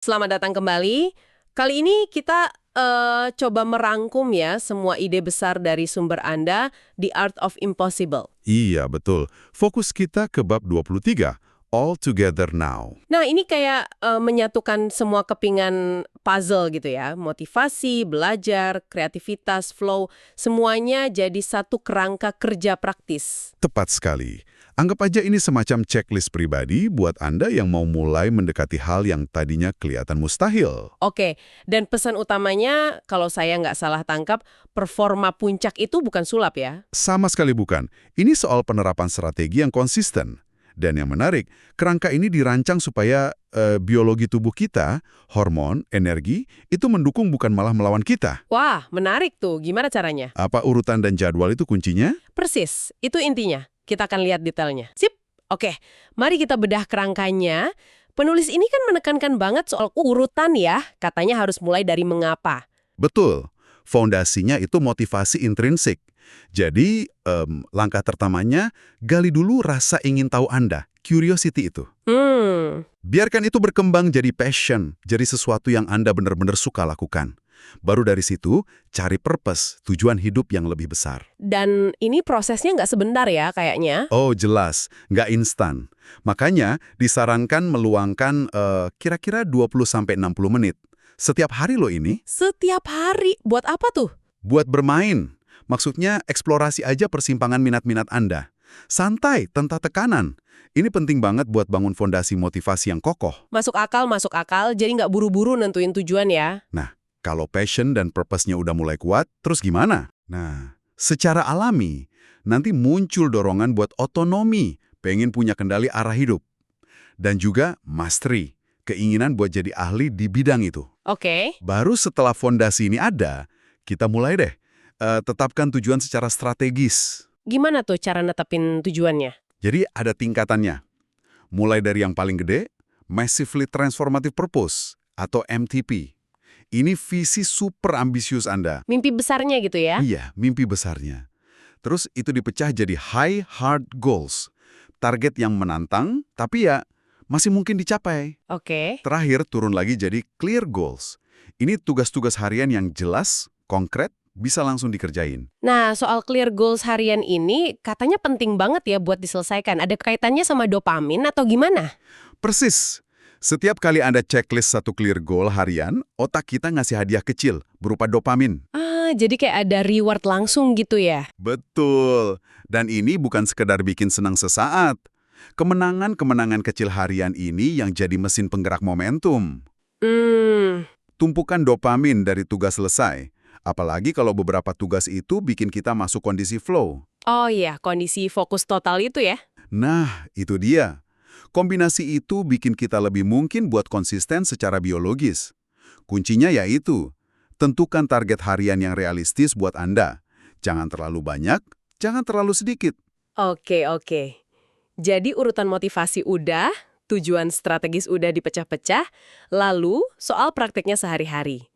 Selamat datang kembali. Kali ini kita coba merangkum ya semua ide besar dari sumber Anda, The Art of Impossible. Iya, betul. Fokus kita ke bab 23, All Together Now. Nah, ini kayak menyatukan semua kepingan puzzle gitu ya. Motivasi, belajar, kreativitas, flow, semuanya jadi satu kerangka kerja praktis. Tepat sekali. Anggap aja ini semacam checklist pribadi buat Anda yang mau mulai mendekati hal yang tadinya kelihatan mustahil. Oke, dan pesan utamanya, kalau saya nggak salah tangkap, performa puncak itu bukan sulap ya? Sama sekali bukan. Ini soal penerapan strategi yang konsisten. Dan yang menarik, kerangka ini dirancang supaya biologi tubuh kita, hormon, energi, itu mendukung bukan malah melawan kita. Wah, menarik tuh. Gimana caranya? Apa urutan dan jadwal itu kuncinya? Persis, itu intinya. Kita akan lihat detailnya. Sip, oke. Mari kita bedah kerangkanya. Penulis ini kan menekankan banget soal urutan ya. Katanya harus mulai dari mengapa. Betul. Fondasinya itu motivasi intrinsik. Jadi, langkah pertamanya, gali dulu rasa ingin tahu Anda, curiosity itu. Biarkan itu berkembang jadi passion, jadi sesuatu yang Anda benar-benar suka lakukan. Baru dari situ, cari purpose, tujuan hidup yang lebih besar. Dan ini prosesnya nggak sebentar ya kayaknya. Oh, jelas. Nggak instan. Makanya, disarankan meluangkan kira-kira 20-60 menit. Setiap hari loh ini. Setiap hari? Buat apa tuh? Buat bermain. Maksudnya, eksplorasi aja persimpangan minat-minat Anda. Santai, tanpa tekanan. Ini penting banget buat bangun fondasi motivasi yang kokoh. Masuk akal, jadi nggak buru-buru nentuin tujuan ya. Nah, kalau passion dan purpose-nya udah mulai kuat, terus gimana? Nah, secara alami, nanti muncul dorongan buat otonomi, pengen punya kendali arah hidup. Dan juga mastery, keinginan buat jadi ahli di bidang itu. Oke. Baru setelah fondasi ini ada, kita mulai deh tetapkan tujuan secara strategis. Gimana tuh cara netepin tujuannya? Jadi ada tingkatannya. Mulai dari yang paling gede, Massively Transformative Purpose, atau MTP. Ini visi super ambisius Anda. Mimpi besarnya gitu ya? Iya, mimpi besarnya. Terus itu dipecah jadi High Hard Goals. Target yang menantang, tapi ya masih mungkin dicapai. Oke. Terakhir turun lagi jadi Clear Goals. Ini tugas-tugas harian yang jelas, konkret, bisa langsung dikerjain. Nah, soal clear goals harian ini katanya penting banget ya buat diselesaikan. Ada kaitannya sama dopamin atau gimana? Persis. Setiap kali Anda checklist satu clear goal harian, otak kita ngasih hadiah kecil berupa dopamin. Ah, jadi kayak ada reward langsung gitu ya? Betul. Dan ini bukan sekedar bikin senang sesaat. Kemenangan-kemenangan kecil harian ini yang jadi mesin penggerak momentum. Tumpukan dopamin dari tugas selesai. Apalagi kalau beberapa tugas itu bikin kita masuk kondisi flow. Oh iya, kondisi fokus total itu ya? Nah, itu dia. Kombinasi itu bikin kita lebih mungkin buat konsisten secara biologis. Kuncinya yaitu, tentukan target harian yang realistis buat Anda. Jangan terlalu banyak, jangan terlalu sedikit. Oke. Jadi urutan motivasi udah, tujuan strategis udah dipecah-pecah, lalu soal prakteknya sehari-hari.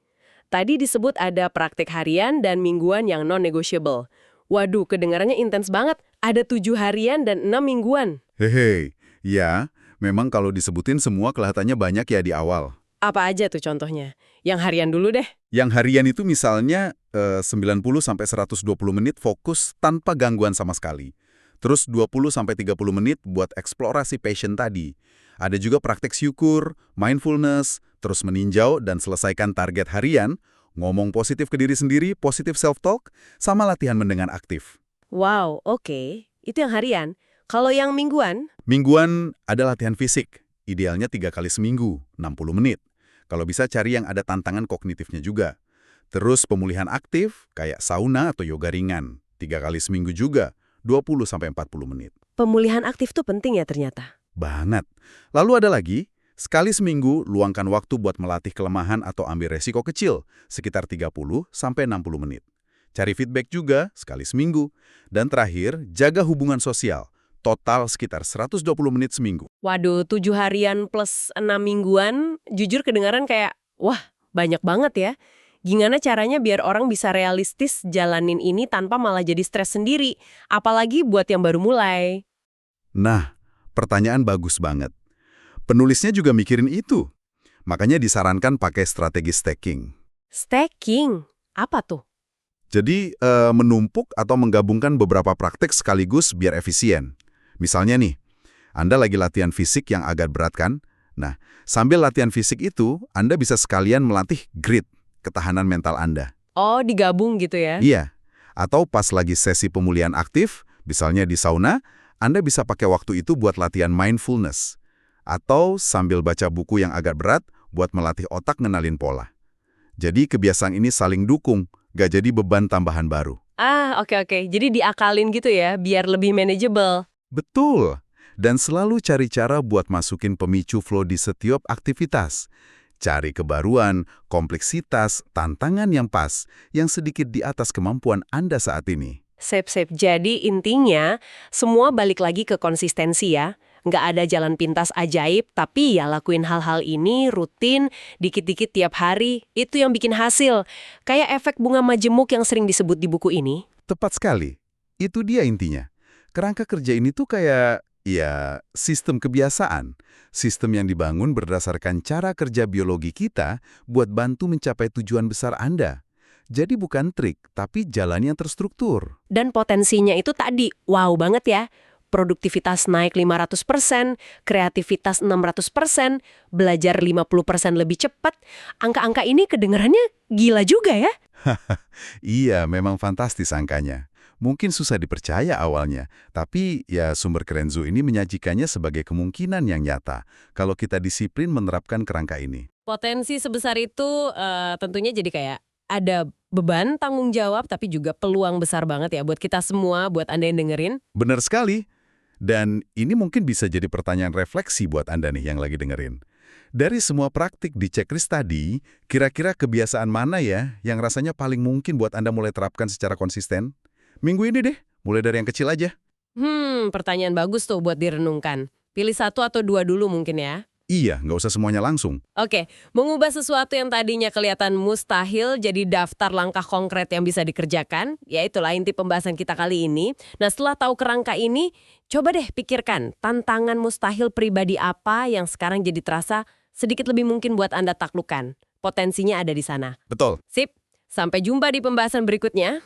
Tadi disebut ada praktek harian dan mingguan yang non-negotiable. Waduh, kedengarannya intens banget. Ada 7 harian dan 6 mingguan. Hehe, ya, memang kalau disebutin semua kelihatannya banyak ya di awal. Apa aja tuh contohnya? Yang harian dulu deh. Yang harian itu misalnya 90-120 menit fokus tanpa gangguan sama sekali. Terus 20-30 menit buat eksplorasi passion tadi. Ada juga praktek syukur, mindfulness, terus meninjau dan selesaikan target harian, ngomong positif ke diri sendiri, positif self-talk, sama latihan mendengar aktif. Wow, oke. Itu yang harian. Kalau yang mingguan? Mingguan ada latihan fisik, idealnya 3 kali seminggu, 60 menit. Kalau bisa cari yang ada tantangan kognitifnya juga. Terus pemulihan aktif, kayak sauna atau yoga ringan, 3 kali seminggu juga, 20-40 menit. Pemulihan aktif tuh penting ya ternyata. Banget. Lalu ada lagi, sekali seminggu luangkan waktu buat melatih kelemahan atau ambil resiko kecil, sekitar 30-60 menit. Cari feedback juga, sekali seminggu. Dan terakhir, jaga hubungan sosial, total sekitar 120 menit seminggu. Waduh, 7 harian plus 6 mingguan, jujur kedengaran kayak, wah, banyak banget ya. Gimana caranya biar orang bisa realistis jalanin ini tanpa malah jadi stres sendiri, apalagi buat yang baru mulai? Nah, pertanyaan bagus banget. Penulisnya juga mikirin itu. Makanya disarankan pakai strategi stacking. Stacking? Apa tuh? Jadi, menumpuk atau menggabungkan beberapa praktik sekaligus biar efisien. Misalnya nih, Anda lagi latihan fisik yang agak berat kan? Nah, sambil latihan fisik itu, Anda bisa sekalian melatih grit, ketahanan mental Anda. Oh, digabung gitu ya? Iya. Atau pas lagi sesi pemulihan aktif, misalnya di sauna, Anda bisa pakai waktu itu buat latihan mindfulness. Atau sambil baca buku yang agak berat buat melatih otak ngenalin pola. Jadi kebiasaan ini saling dukung, gak jadi beban tambahan baru. Ah, oke. Jadi diakalin gitu ya, biar lebih manageable. Betul. Dan selalu cari cara buat masukin pemicu flow di setiap aktivitas. Cari kebaruan, kompleksitas, tantangan yang pas, yang sedikit di atas kemampuan Anda saat ini. Sip. Jadi intinya, semua balik lagi ke konsistensi ya. Nggak ada jalan pintas ajaib, tapi ya lakuin hal-hal ini rutin, dikit-dikit tiap hari. Itu yang bikin hasil. Kayak efek bunga majemuk yang sering disebut di buku ini. Tepat sekali. Itu dia intinya. Kerangka kerja ini tuh kayak, ya, sistem kebiasaan. Sistem yang dibangun berdasarkan cara kerja biologi kita buat bantu mencapai tujuan besar Anda. Jadi bukan trik, tapi jalan yang terstruktur. Dan potensinya itu tadi, wow banget ya. Produktivitas naik 500%, kreativitas 600%, belajar 50% lebih cepat. Angka-angka ini kedengarannya gila juga ya. Iya, memang fantastis angkanya. Mungkin susah dipercaya awalnya, tapi ya sumber Kerenzo ini menyajikannya sebagai kemungkinan yang nyata kalau kita disiplin menerapkan kerangka ini. Potensi sebesar itu tentunya jadi kayak ada beban tanggung jawab, tapi juga peluang besar banget ya buat kita semua, buat Anda yang dengerin. Benar sekali. Dan ini mungkin bisa jadi pertanyaan refleksi buat Anda nih yang lagi dengerin. Dari semua praktik di checklist tadi, kira-kira kebiasaan mana ya yang rasanya paling mungkin buat Anda mulai terapkan secara konsisten? Minggu ini deh, mulai dari yang kecil aja. Pertanyaan bagus tuh buat direnungkan. Pilih 1 atau 2 dulu mungkin ya. Iya, nggak usah semuanya langsung. Oke, mengubah sesuatu yang tadinya kelihatan mustahil jadi daftar langkah konkret yang bisa dikerjakan, ya itulah inti pembahasan kita kali ini. Nah, setelah tahu kerangka ini, coba deh pikirkan tantangan mustahil pribadi apa yang sekarang jadi terasa sedikit lebih mungkin buat Anda taklukkan. Potensinya ada di sana. Betul. Sip, sampai jumpa di pembahasan berikutnya.